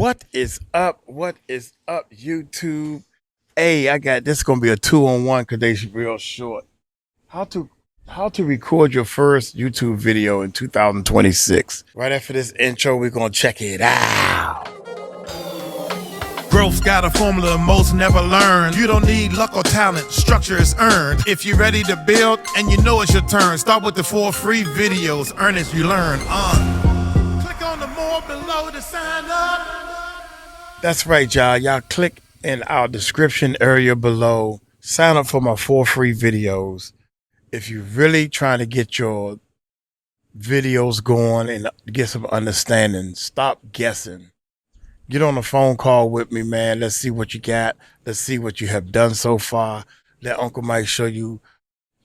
What is up? What is up, YouTube? Hey, I got this. Is gonna be a 2-on-1 because they real short. How to how to record your first YouTube video in 2026. Right after this intro, we're gonna check it out. Growth's got a formula most never learn. You don't need luck or talent, structure is earned. If you're ready to build and you know it's your turn, start with the 4 free videos. Earn as you learn. Click on the more below to sign up. That's right, y'all. Y'all click in our description area below. Sign up for my 4 free videos. If you're really trying to get your videos going and get some understanding, stop guessing. Get on a phone call with me, man. Let's see what you got. Let's see what you have done so far. Let Uncle Mike show you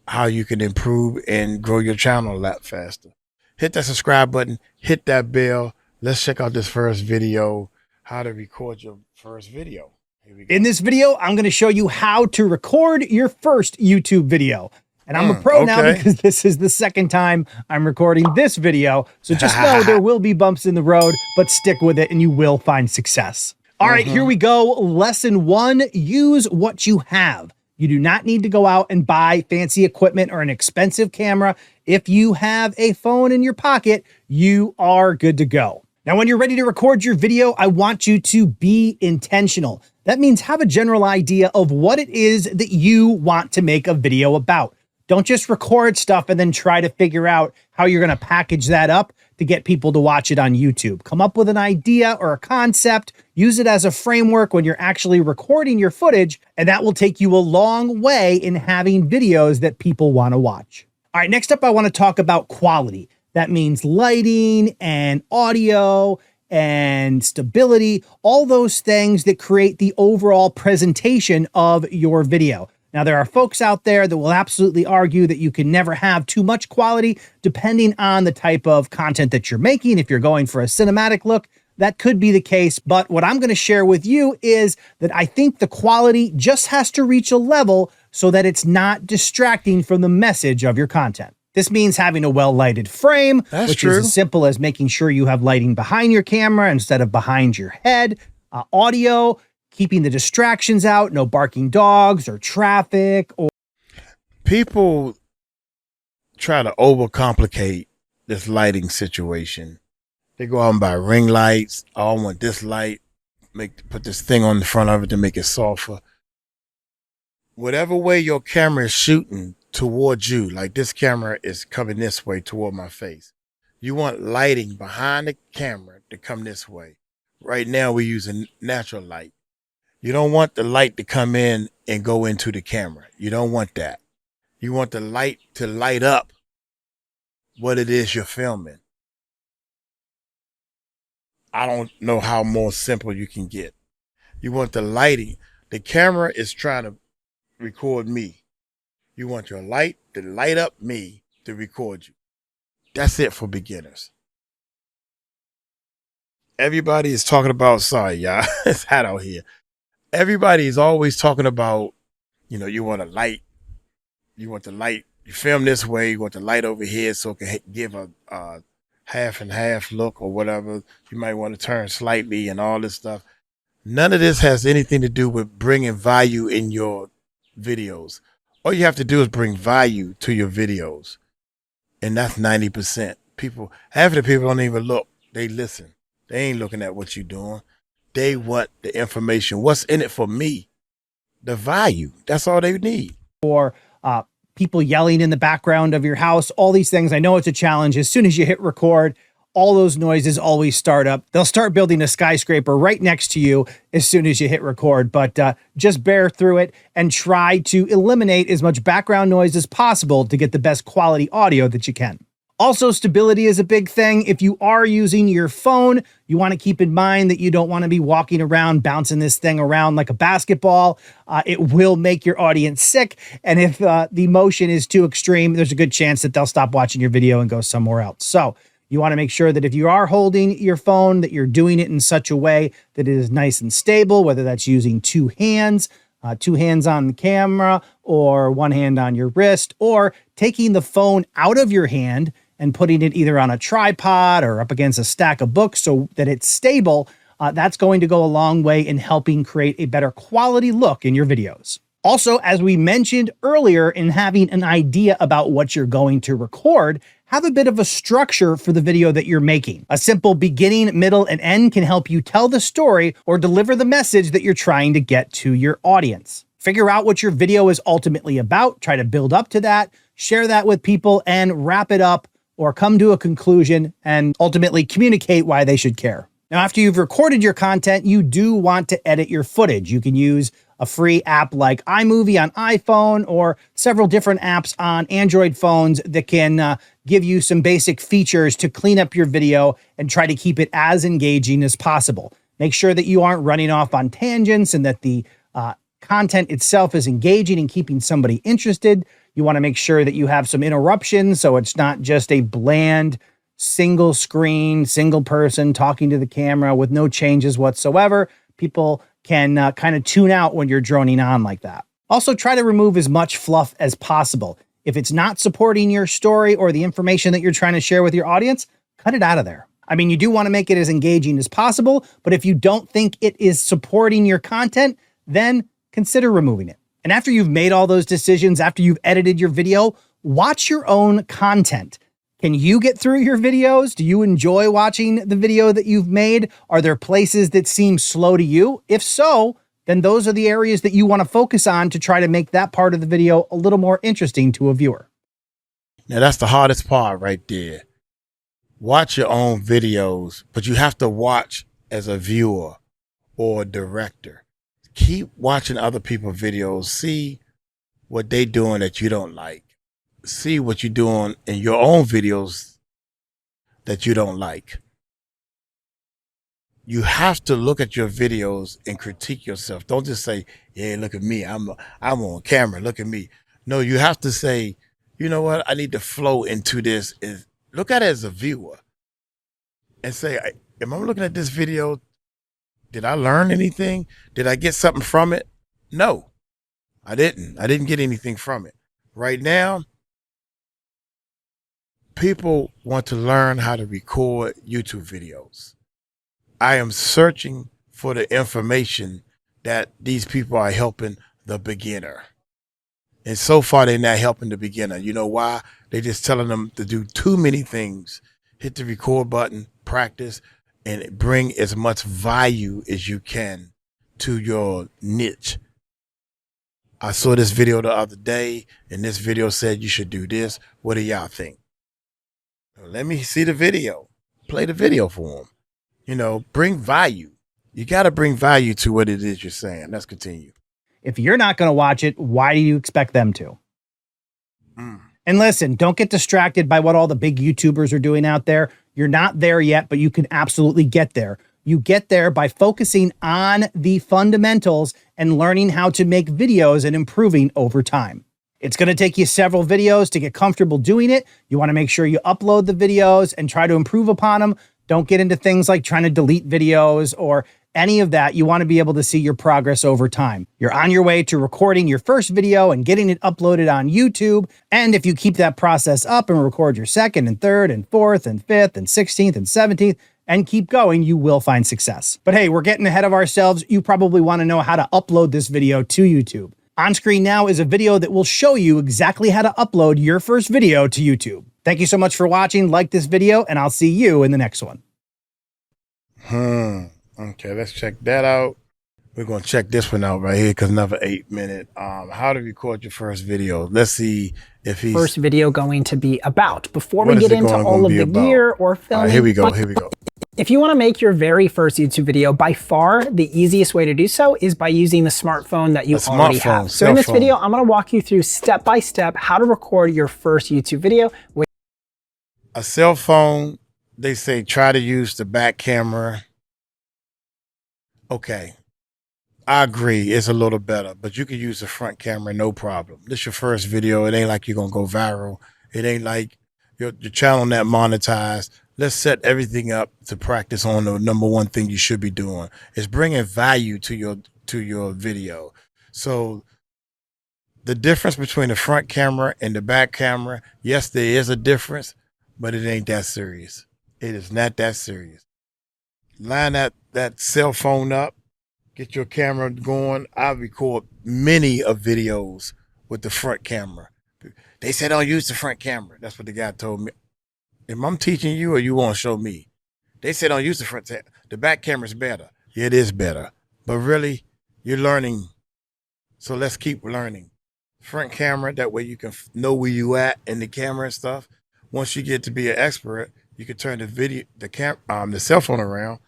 how you can improve and grow your channel a lot faster. Hit that subscribe button. Hit that bell. Let's check out this first video, how to record your first video. Here we go. In this video, I'm going to show you how to record your first YouTube video. And I'm a pro now because this is the second time I'm recording this video. So just know there will be bumps in the road, but stick with it and you will find success. All right, here we go. Lesson 1, use what you have. You do not need to go out and buy fancy equipment or an expensive camera. If you have a phone in your pocket, you are good to go. Now, when you're ready to record your video, I want you to be intentional. That means have a general idea of what it is that you want to make a video about. Don't just record stuff and then try to figure out how you're going to package that up to get people to watch it on YouTube. Come up with an idea or a concept, use it as a framework when you're actually recording your footage, and that will take you a long way in having videos that people want to watch. All right, next up, I want to talk about quality. That means lighting and audio and stability, all those things that create the overall presentation of your video. Now, there are folks out there that will absolutely argue that you can never have too much quality depending on the type of content that you're making. If you're going for a cinematic look, that could be the case. But what I'm going to share with you is that I think the quality just has to reach a level so that it's not distracting from the message of your content. This means having a well-lighted frame, which is as simple as making sure you have lighting behind your camera instead of behind your head. Audio, keeping the distractions out, no barking dogs or traffic. Or people try to overcomplicate this lighting situation. They go out and buy ring lights. Oh, I want this light. Put this thing on the front of it to make it softer. Whatever way your camera is shooting towards you, like this camera is coming this way toward my face. You want lighting behind the camera to come this way. Right now we're using natural light. You don't want the light to come in and go into the camera. You don't want that. You want the light to light up what it is you're filming. I don't know how more simple you can get. You want the lighting. The camera is trying to record me. You want your light to light up me to record you. That's it for beginners. Everybody is talking about, sorry, y'all, it's hot out here. Everybody is always talking about, you want a light. You want the light. You film this way. You want the light over here so it can give a half and half look or whatever. You might want to turn slightly and all this stuff. None of this has anything to do with bringing value in your videos. All you have to do is bring value to your videos. And that's 90%. Half of the people don't even look. They listen. They ain't looking at what you're doing. They want the information. What's in it for me? The value. That's all they need. Or people yelling in the background of your house, all these things. I know it's a challenge. As soon as you hit record, all those noises always start up. They'll start building a skyscraper right next to you as soon as you hit record. But just bear through it and try to eliminate as much background noise as possible to get the best quality audio that you can. Also, stability is a big thing. If you are using your phone, you want to keep in mind that you don't want to be walking around, bouncing this thing around like a basketball. It will make your audience sick. And if the motion is too extreme, there's a good chance that they'll stop watching your video and go somewhere else. So you want to make sure that if you are holding your phone, that you're doing it in such a way that it is nice and stable, whether that's using two hands on the camera or one hand on your wrist, or taking the phone out of your hand and putting it either on a tripod or up against a stack of books so that it's stable That's going to go a long way in helping create a better quality look in your videos. Also, as we mentioned earlier, in having an idea about what you're going to record, have a bit of a structure for the video that you're making. A simple beginning, middle, and end can help you tell the story or deliver the message that you're trying to get to your audience. Figure out what your video is ultimately about, try to build up to that, share that with people, and wrap it up or come to a conclusion and ultimately communicate why they should care. Now, after you've recorded your content, you do want to edit your footage. You can use a free app like iMovie on iPhone or several different apps on Android phones that can give you some basic features to clean up your video and try to keep it as engaging as possible. Make sure that you aren't running off on tangents and that the content itself is engaging and keeping somebody interested. You want to make sure that you have some interruptions so it's not just a bland single screen, single person talking to the camera with no changes whatsoever. People can kind of tune out when you're droning on like that. Also, try to remove as much fluff as possible. If it's not supporting your story or the information that you're trying to share with your audience, cut it out of there. I mean, you do want to make it as engaging as possible, but if you don't think it is supporting your content, then consider removing it. And after you've made all those decisions, after you've edited your video, watch your own content. Can you get through your videos? Do you enjoy watching the video that you've made? Are there places that seem slow to you? If so, then those are the areas that you want to focus on to try to make that part of the video a little more interesting to a viewer. Now, that's the hardest part right there. Watch your own videos, but you have to watch as a viewer or a director. Keep watching other people's videos. See what they're doing that you don't like. See what you're doing in your own videos that you don't like. You have to look at your videos and critique yourself. Don't just say, yeah, look at me. I'm on camera. Look at me. No, you have to say, you know what? I need to flow into this. Look at it as a viewer and say, am I looking at this video? Did I learn anything? Did I get something from it? No, I didn't. I didn't get anything from it. Right now, people want to learn how to record YouTube videos. I am searching for the information that these people are helping the beginner. And so far, they're not helping the beginner. You know why? They're just telling them to do too many things. Hit the record button, practice, and bring as much value as you can to your niche. I saw this video the other day, and this video said you should do this. What do y'all think? Let me see the video. Play the video for them. You know, bring value. You got to bring value to what it is you're saying. Let's continue. If you're not going to watch it, why do you expect them to? And listen, don't get distracted by what all the big YouTubers are doing out there. You're not there yet, but you can absolutely get there. You get there by focusing on the fundamentals and learning how to make videos and improving over time. It's going to take you several videos to get comfortable doing it. You want to make sure you upload the videos and try to improve upon them. Don't get into things like trying to delete videos or any of that. You want to be able to see your progress over time. You're on your way to recording your first video and getting it uploaded on YouTube. And if you keep that process up and record your second and third and fourth and fifth and 16th and 17th and keep going, you will find success. But hey, we're getting ahead of ourselves. You probably want to know how to upload this video to YouTube. On screen now is a video that will show you exactly how to upload your first video to YouTube. Thank you so much for watching. Like this video, and I'll see you in the next one. Okay, let's check that out. We're going to check this one out right here because another 8 minute. How to record your first video. Let's see if he's... First video going to be about. Before we get into all of the gear or filming... Here we go, here we go. If you want to make your very first YouTube video, by far the easiest way to do so is by using the smartphone that you already have. So in this video, I'm going to walk you through step by step how to record your first YouTube video. A cell phone, they say try to use the back camera. Okay, I agree, it's a little better, but you can use the front camera, no problem. This is your first video. It ain't like you're going to go viral. It ain't like your channel not monetized. Let's set everything up to practice on the number one thing you should be doing. Is bringing value to your video. So the difference between the front camera and the back camera, yes, there is a difference, but it ain't that serious. It is not that serious. Line that that cell phone up, get your camera going. I record many of videos with the front camera. They said, don't use the front camera. That's what the guy told me. Am I teaching you or you want to show me? They said, don't use the front. The back camera's better. Yeah, it is better. But really, you're learning. So let's keep learning. Front camera, that way you can know where you at in the camera and stuff. Once you get to be an expert, you can turn the cell phone around,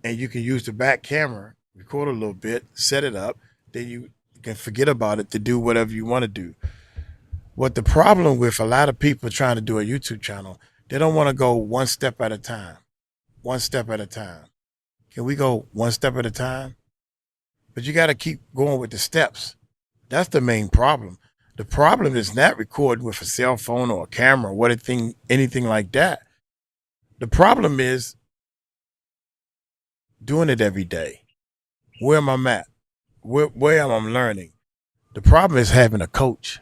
and you can use the back camera, record a little bit, set it up, then you can forget about it to do whatever you want to do. What the problem with a lot of people trying to do a YouTube channel, they don't want to go one step at a time. One step at a time. Can we go one step at a time? But you got to keep going with the steps. That's the main problem. The problem is not recording with a cell phone or a camera or anything like that. The problem is doing it every day. Where am I at? Where am I learning? The problem is having a coach.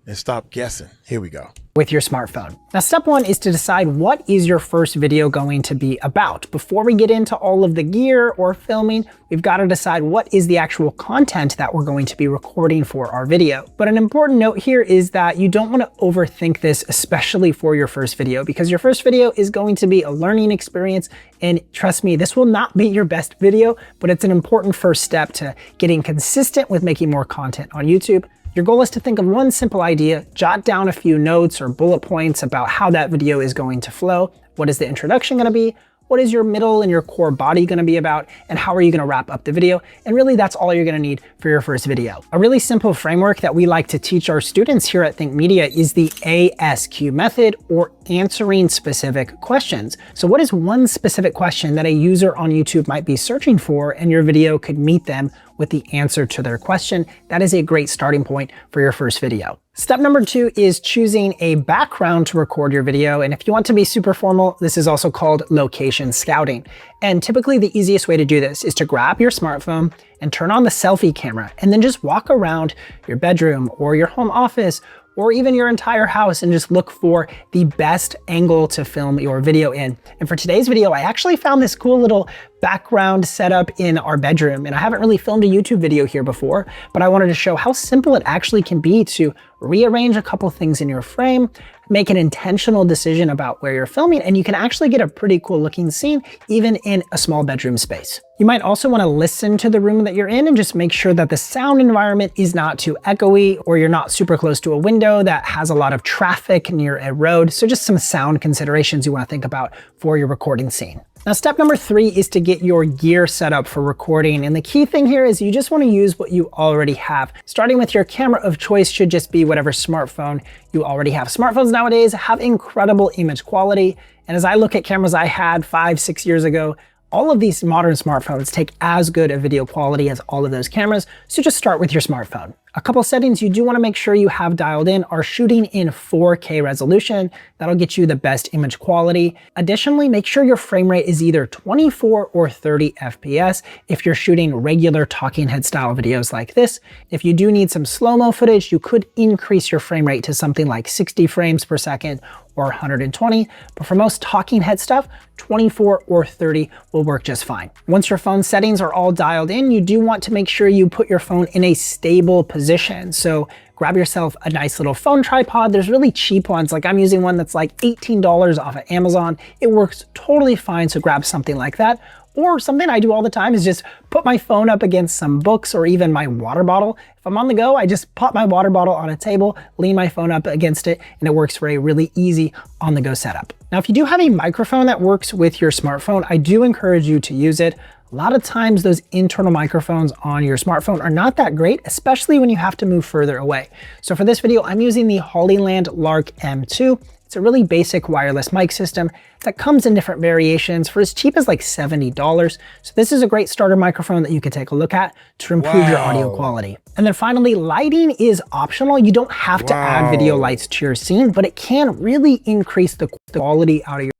And stop guessing. Here we go. With your smartphone. Now, step one is to decide what is your first video going to be about. Before we get into all of the gear or filming, we've got to decide what is the actual content that we're going to be recording for our video. But an important note here is that you don't want to overthink this, especially for your first video, because your first video is going to be a learning experience. And trust me, this will not be your best video, but it's an important first step to getting consistent with making more content on YouTube. Your goal is to think of one simple idea, jot down a few notes or bullet points about how that video is going to flow. What is the introduction going to be? What is your middle and your core body going to be about? And how are you going to wrap up the video? And really, that's all you're going to need for your first video. A really simple framework that we like to teach our students here at Think Media is the ASQ method, or answering specific questions. So what is one specific question that a user on YouTube might be searching for, and your video could meet them with the answer to their question? That is a great starting point for your first video. Step number 2 is choosing a background to record your video. And if you want to be super formal, this is also called location scouting. And typically the easiest way to do this is to grab your smartphone and turn on the selfie camera, and then just walk around your bedroom or your home office or even your entire house and just look for the best angle to film your video in. And for today's video, I actually found this cool little background setup in our bedroom. And I haven't really filmed a YouTube video here before, but I wanted to show how simple it actually can be to rearrange a couple things in your frame, make an intentional decision about where you're filming, and you can actually get a pretty cool looking scene even in a small bedroom space. You might also want to listen to the room that you're in and just make sure that the sound environment is not too echoey, or you're not super close to a window that has a lot of traffic near a road. So just some sound considerations you want to think about for your recording scene. Now, step number 3 is to get your gear set up for recording. And the key thing here is you just want to use what you already have. Starting with your camera of choice should just be whatever smartphone you already have. Smartphones nowadays have incredible image quality. And as I look at cameras I had 5-6 years ago, all of these modern smartphones take as good a video quality as all of those cameras. So just start with your smartphone. A couple settings you do want to make sure you have dialed in are shooting in 4K resolution. That'll get you the best image quality. Additionally, make sure your frame rate is either 24 or 30 FPS if you're shooting regular talking head style videos like this. If you do need some slow-mo footage, you could increase your frame rate to something like 60 frames per second or 120, but for most talking head stuff, 24 or 30 will work just fine. Once your phone settings are all dialed in, you do want to make sure you put your phone in a stable position. So grab yourself a nice little phone tripod. There's really cheap ones. Like I'm using one that's like $18 off of Amazon. It works totally fine, so grab something like that. Or something I do all the time is just put my phone up against some books or even my water bottle. If I'm on the go, I just pop my water bottle on a table, lean my phone up against it, and it works for a really easy on-the-go setup. Now, if you do have a microphone that works with your smartphone, I do encourage you to use it. A lot of times those internal microphones on your smartphone are not that great, especially when you have to move further away. So for this video, I'm using the Hollyland Lark M2. It's a really basic wireless mic system that comes in different variations for as cheap as like $70. So this is a great starter microphone that you can take a look at to improve your audio quality. And then finally, lighting is optional. You don't have to add video lights to your scene, but it can really increase the quality out of your...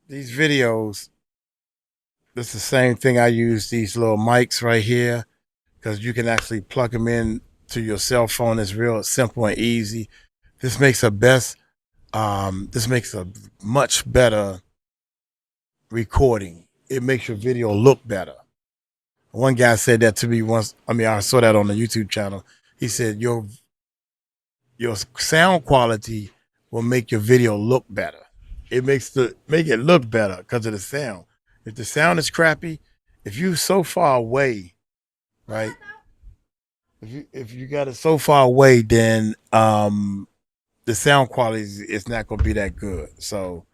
These videos, it's the same thing. I use these little mics right here because you can actually plug them in to your cell phone. It's real simple and easy. This makes a much better recording. It makes your video look better. One guy said that to me once. I mean, I saw that on the YouTube channel. He said, your sound quality will make your video look better. It makes make it look better because of the sound. If the sound is crappy, if you're so far away, right? If you got it so far away, then the sound quality is not going to be that good. So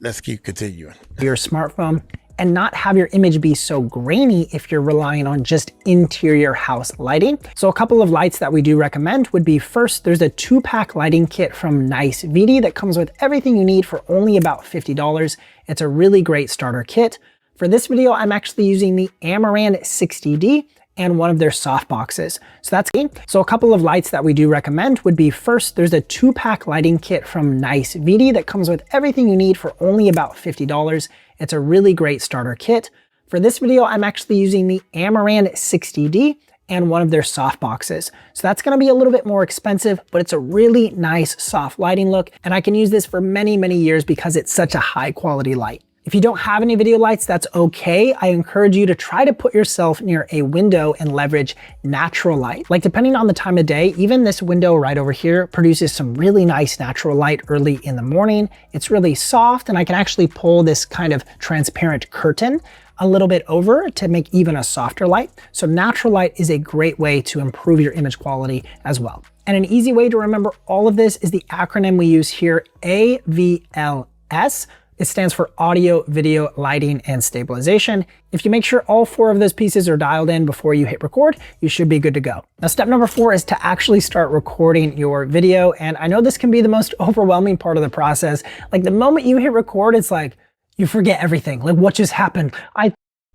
let's keep continuing. Your smartphone and not have your image be so grainy if you're relying on just interior house lighting. So a couple of lights that we do recommend would be, first, there's a 2-pack lighting kit from Nice VD that comes with everything you need for only about $50. It's a really great starter kit. For this video, I'm actually using the Amaran 60D and one of their soft boxes. So that's key. So a couple of lights that we do recommend would be, first, there's a 2-pack lighting kit from Nice VD that comes with everything you need for only about $50. It's a really great starter kit. For this video, I'm actually using the Amaran 60D and one of their soft boxes. So that's gonna be a little bit more expensive, but it's a really nice soft lighting look. And I can use this for many, many years because it's such a high quality light. If you don't have any video lights, that's okay. I encourage you to try to put yourself near a window and leverage natural light. Like, depending on the time of day, even this window right over here produces some really nice natural light early in the morning. It's really soft, and I can actually pull this kind of transparent curtain a little bit over to make even a softer light. So natural light is a great way to improve your image quality as well. And an easy way to remember all of this is the acronym we use here, AVLS. It stands for audio, video, lighting, and stabilization. If you make sure all 4 of those pieces are dialed in before you hit record, you should be good to go. Now, step number 4 is to actually start recording your video. And I know this can be the most overwhelming part of the process. Like, the moment you hit record, it's like, you forget everything. Like, what just happened?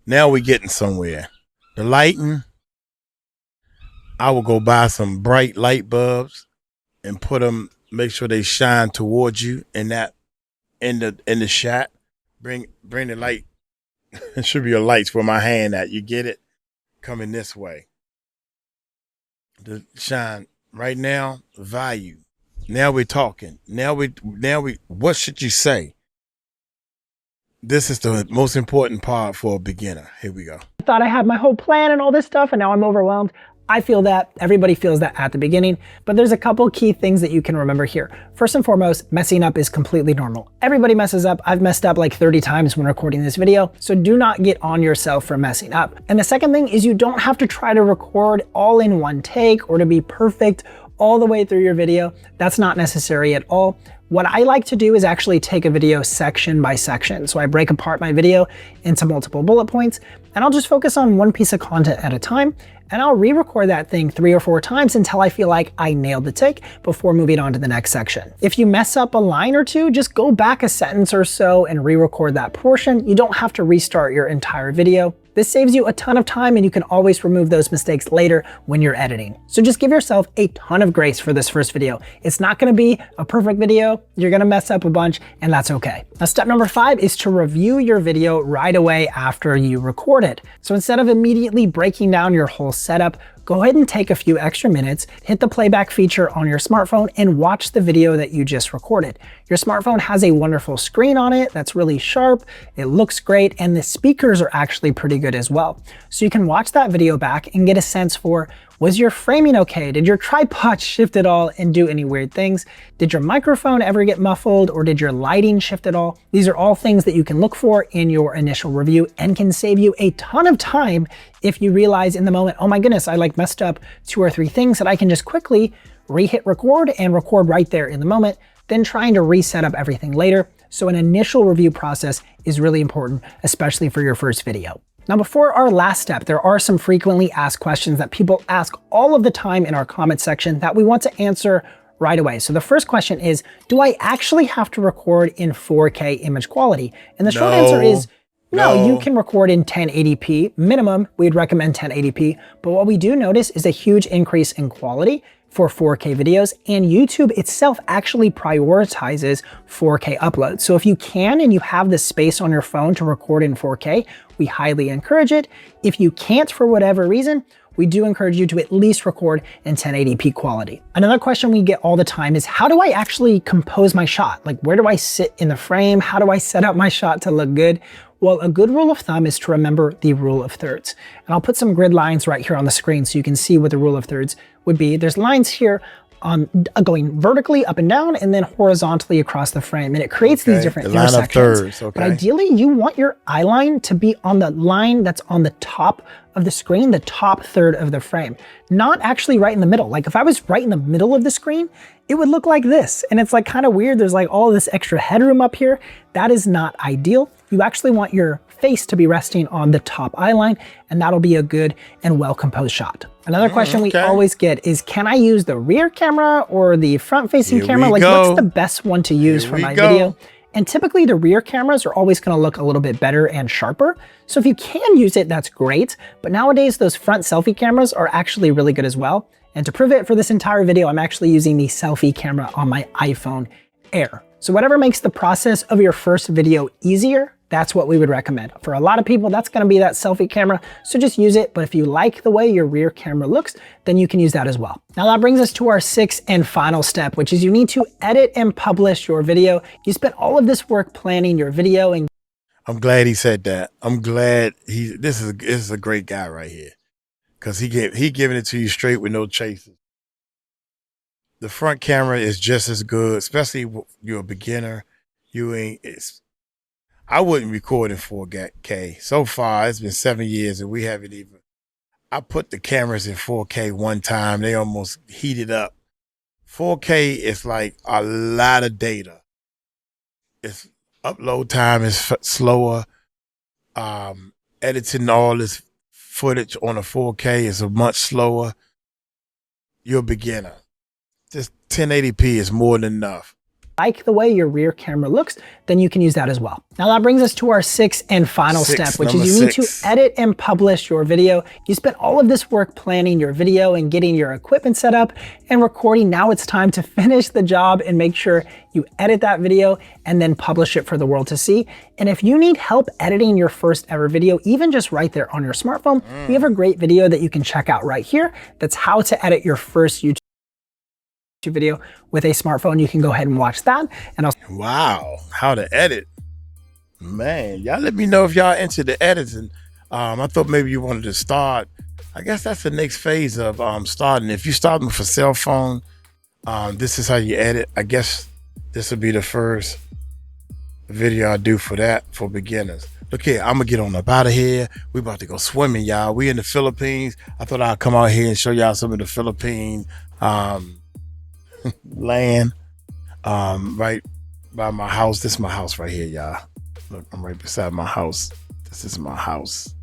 Now we're getting somewhere. The lighting, I will go buy some bright light bulbs and put them, make sure they shine towards you in the shot. Bring the light. It should be your lights where my hand at. You get it? Coming this way. To shine right now, value. Now we're talking. Now we what should you say? This is the most important part for a beginner. Here we go. I thought I had my whole plan and all this stuff, and now I'm overwhelmed. I feel that, everybody feels that at the beginning, but there's a couple key things that you can remember here. First and foremost, messing up is completely normal. Everybody messes up. I've messed up like 30 times when recording this video, so do not get on yourself for messing up. And the second thing is, you don't have to try to record all in one take or to be perfect all the way through your video. That's not necessary at all. What I like to do is actually take a video section by section. So I break apart my video into multiple bullet points, and I'll just focus on one piece of content at a time, and I'll re-record that thing 3 or 4 times until I feel like I nailed the take before moving on to the next section. If you mess up a line or two, just go back a sentence or so and re-record that portion. You don't have to restart your entire video. This saves you a ton of time, and you can always remove those mistakes later when you're editing. So just give yourself a ton of grace for this first video. It's not gonna be a perfect video. You're gonna mess up a bunch, and that's okay. Now, step number 5 is to review your video right away after you record it. So instead of immediately breaking down your whole setup, go ahead and take a few extra minutes, hit the playback feature on your smartphone, and watch the video that you just recorded. Your smartphone has a wonderful screen on it that's really sharp, it looks great, and the speakers are actually pretty good as well. So you can watch that video back and get a sense for, was your framing okay? Did your tripod shift at all and do any weird things? Did your microphone ever get muffled, or did your lighting shift at all? These are all things that you can look for in your initial review and can save you a ton of time if you realize in the moment, oh my goodness, I like messed up 2 or 3 things that I can just quickly re-hit record and record right there in the moment, then trying to reset up everything later. So an initial review process is really important, especially for your first video. Now, before our last step, there are some frequently asked questions that people ask all of the time in our comment section that we want to answer right away. So the first question is, do I actually have to record in 4K image quality? And the short answer is, no, you can record in 1080p. Minimum, we'd recommend 1080p. But what we do notice is a huge increase in quality for 4K videos, and YouTube itself actually prioritizes 4K uploads. So if you can and you have the space on your phone to record in 4K, we highly encourage it. If you can't for whatever reason, we do encourage you to at least record in 1080p quality. Another question we get all the time is, how do I actually compose my shot? Like, where do I sit in the frame? How do I set up my shot to look good? Well, a good rule of thumb is to remember the rule of thirds. And I'll put some grid lines right here on the screen so you can see what the rule of thirds would be. There's lines here on going vertically up and down and then horizontally across the frame. And it creates these different intersections. But ideally, you want your eye line to be on the line that's on the top of the screen, the top third of the frame, not actually right in the middle. Like if I was right in the middle of the screen, it would look like this. And it's like kind of weird. There's like all this extra headroom up here. That is not ideal. You actually want your face to be resting on the top eye line, and that'll be a good and well-composed shot. Another question we always get is, can I use the rear camera or the front-facing camera? Like, what's the best one to use for my video? And typically the rear cameras are always gonna look a little bit better and sharper. So if you can use it, that's great. But nowadays, those front selfie cameras are actually really good as well. And to prove it, for this entire video, I'm actually using the selfie camera on my iPhone Air. So whatever makes the process of your first video easier, that's what we would recommend. For a lot of people, that's gonna be that selfie camera, so just use it. But if you like the way your rear camera looks, then you can use that as well. Now that brings us to our sixth and final step, which is you need to edit and publish your video. You spent all of this work planning your video, and I'm glad he said that. I'm glad this is a great guy right here. Cause he giving it to you straight with no chases. The front camera is just as good, especially if you're a beginner. I wouldn't record in 4K. So far, it's been 7 years and we haven't even, I put the cameras in 4K one time. They almost heated up. 4K is like a lot of data. Its upload time is slower. Editing all this footage on a 4K is a much slower. You're a beginner. Just 1080p is more than enough. Like the way your rear camera looks, then you can use that as well. Now that brings us to our sixth and final step, which is you need to edit and publish your video. You spent all of this work planning your video and getting your equipment set up and recording. Now it's time to finish the job and make sure you edit that video and then publish it for the world to see. And if you need help editing your first ever video, even just right there on your smartphone, we have a great video that you can check out right here. That's how to edit your first YouTube video with a smartphone. You can go ahead and watch that. And wow, how to edit. Man, y'all let me know if y'all into the editing. I thought maybe you wanted to start. I guess that's the next phase of starting. If you're starting with a cell phone, this is how you edit. I guess this will be the first video I do for that, for beginners. Look here, I'm gonna get on up out of here. We about to go swimming, y'all. We in the Philippines. I thought I'd come out here and show y'all some of the Philippine land right by my house. This is my house right here, y'all. Look, I'm right beside my house. This is my house.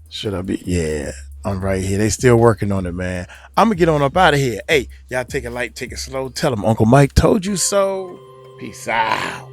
Should I be? Yeah, I'm right here. They still working on it, man. I'm gonna get on up out of here. Hey, y'all take it light, take it slow. Tell them Uncle Mike told you so. Peace out.